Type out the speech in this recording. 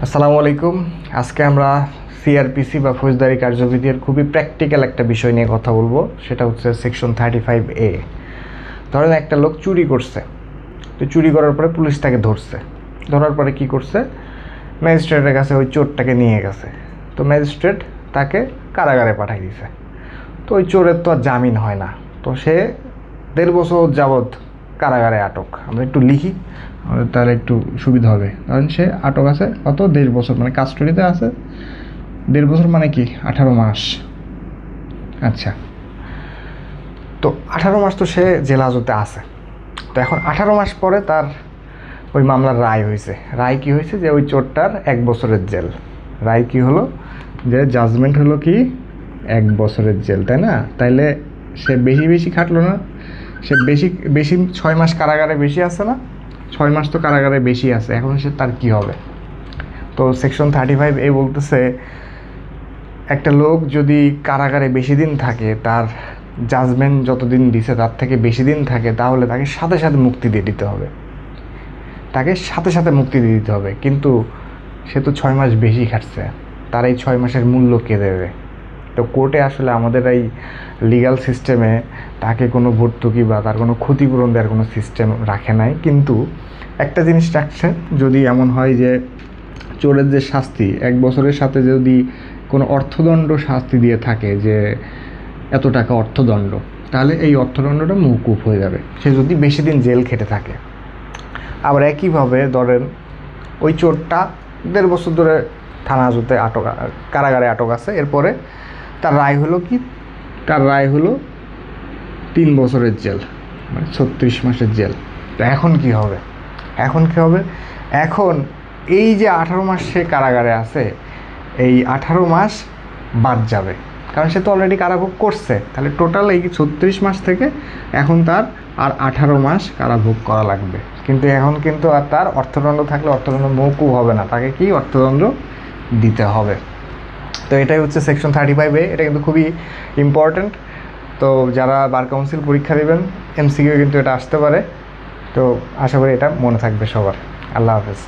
আসসালামু আলাইকুম। আজকে আমরা সিআরপিসি বা ফৌজদারি কার্যবিধির খুবই প্র্যাকটিক্যাল একটা বিষয় নিয়ে কথা বলবো। সেটা হচ্ছে সেকশন 35A। ধরেন একটা লোক চুরি করছে, তো চুরি করার পরে পুলিশ তাকে ধরছে। ধরার পরে কি করছে, ম্যাজিস্ট্রেটের কাছে ওই চোরটাকে নিয়ে গেছে। তো ম্যাজিস্ট্রেট তাকে কারাগারে পাঠিয়ে দিছে। তো ওই চোরের তো আর জামিন হয় না, তো সে 1.5 বছর যাবৎ কারাগারে আটক। আমরা একটু লিখি, আমাদের তাহলে একটু সুবিধা হবে। কারণ সে আটক আছে কত, 1.5 বছর, মানে কাস্টডিতে আছে 1.5 বছর, মানে কি 18 মাস। আচ্ছা, তো 18 মাস তো সে জেল হাজতে আছে। তো এখন 18 মাস পরে তার ওই মামলার রায় হয়েছে। রায় কি হয়েছে, যে ওই চোরটার 1 বছরের জেল। রায় কি হলো, যে জাজমেন্ট হলো কি 1 বছরের জেল, তাই না? তাইলে সে বেশি বেশি খাটলো না, সে বেশি বেশি 6 মাস কারাগারে বেশি আছে না, 6 মাস তো কারাগারে বেশি আছে। এখন সে তার কি হবে? তো সেকশন 35A বলতেছে, একটা লোক যদি কারাগারে বেশি দিন থাকে, তার জাজমেন্ট যতদিন দিছে তার থেকে বেশি দিন থাকে, তাহলে তাকে সাথে সাথে মুক্তি দিয়ে দিতে হবে। তাকে সাথে সাথে মুক্তি দিয়ে দিতে হবে। কিন্তু সে তো 6 মাস বেশি খাটছে, তার এই 6 মাসের মূল্য কে দেবে? তো কোর্টে আসলে আমাদের এই লিগ্যাল সিস্টেমে তাকে কোনো ভর্তুকি বা তার কোনো ক্ষতিপূরণ দেওয়ার কোনো সিস্টেম রাখে নাই। কিন্তু একটা জিনিস রাখছে, যদি এমন হয় যে চোরের যে শাস্তি 1 বছরের সাথে যদি কোনো অর্থদণ্ড শাস্তি দিয়ে থাকে, যে এত টাকা অর্থদণ্ড, তাহলে এই অর্থদণ্ডটা মওকুফ হয়ে যাবে, সে যদি বেশি দিন জেল খেটে থাকে। আবার একইভাবে ধরেন ওই চোরটা 1.5 বছর ধরে থানা হাজতে আটক, কারাগারে আটক আছে। এরপরে তার রায় হলো কি, তার রায় হলো 3 বছরের জেল, মানে 36 মাসের জেল। তো এখন কি হবে? এখন কি হবে, এখন এই যে 18 মাস সে কারাগারে আছে, এই 18 মাস বাদ যাবে, কারণ সে তো অলরেডি কারাভোগ করছে। তাহলে টোটাল এই 36 মাস থেকে এখন তার আর 18 মাস কারাভোগ করা লাগবে। কিন্তু এখন কিন্তু আর তার অর্থদণ্ড থাকলে অর্থদণ্ড মওকুফ হবে না, তাকে কি অর্থদণ্ড দিতে হবে। তো এটাই হচ্ছে সেকশন 35A। এটা কিন্তু খুবই ইম্পর্ট্যান্ট। তো যারা বার কাউন্সিল পরীক্ষা দেবেন, এমসিকিউ কিন্তু এটা আসতে পারে। তো আশা করি এটা মনে থাকবে সবার। আল্লাহ হাফেজ।